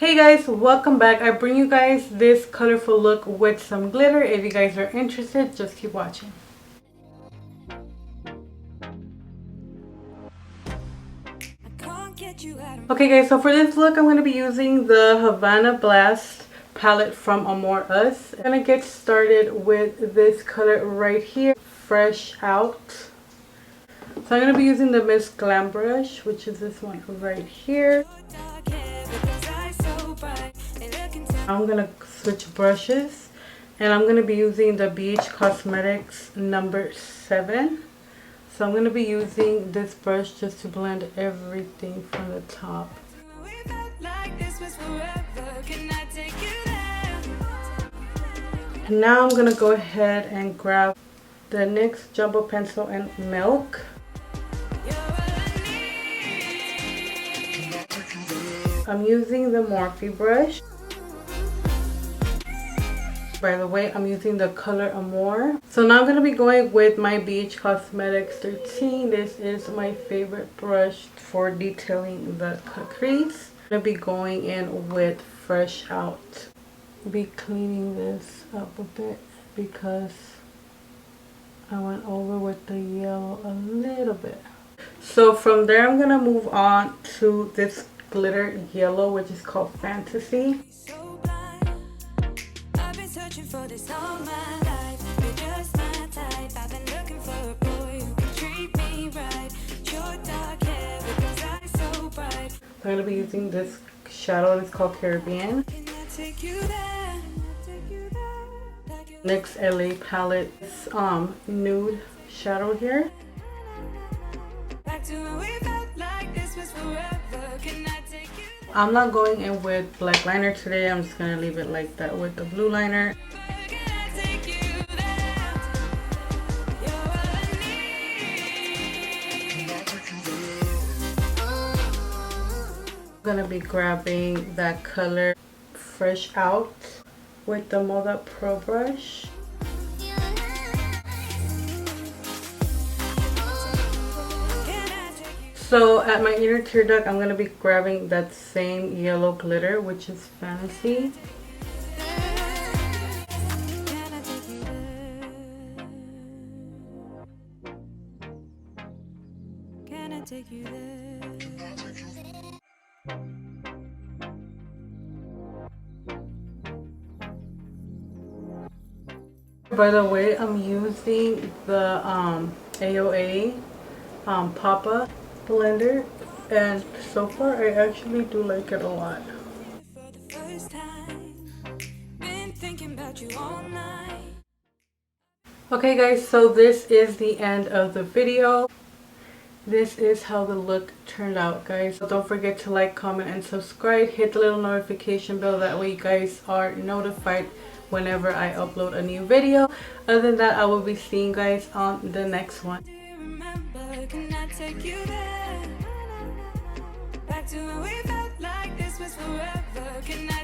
Hey guys, welcome back. I bring you guys this colorful look with some glitter. If you guys are interested, just keep watching. Okay guys, so for this look I'm going to be using the Havana Blast palette from Amor'us. I'm going to get started with this color right here, Fresh Out. So I'm going to be using the Miss Glam brush, which is this one right here. I'm going to switch brushes and I'm going to be using the Beach Cosmetics number 7. So I'm going to be using this brush just to blend everything from the top. And now I'm going to go ahead and grab the NYX Jumbo Pencil and Milk. I'm using the Morphe brush. By the way, I'm using the color Amor. So now I'm going to be going with my Beach Cosmetics 13. This is my favorite brush for detailing the cut crease. I'm going to be going in with Fresh Out. Be cleaning this up a bit because I went over with the yellow a little bit. So from there I'm going to move on to this glitter yellow, which is called Fantasy. For this all my life, you're just my type. I've been looking for a boy who can treat me right. Your dark hair with those eyes so bright. I'm going to be using this shadow, it's called Caribbean. NYX LA palette, this nude shadow here. I'm not going in with black liner today. I'm just going to leave it like that with the blue liner. I'm going to be grabbing that color Fresh Out with the Moda Pro brush. So at my inner tear duct, I'm going to be grabbing that same yellow glitter, which is Fantasy. Can I take you there? By the way, I'm using the AOA Papa blender, and so far I actually do like it a lot. Okay guys, so this is the end of the video. This is how the look turned out, guys. So don't forget to like, comment, and subscribe. Hit the little notification bell, that way you guys are notified whenever I upload a new video. Other than that, I will be seeing you guys on the next one. Back to when we felt like this was forever. Can I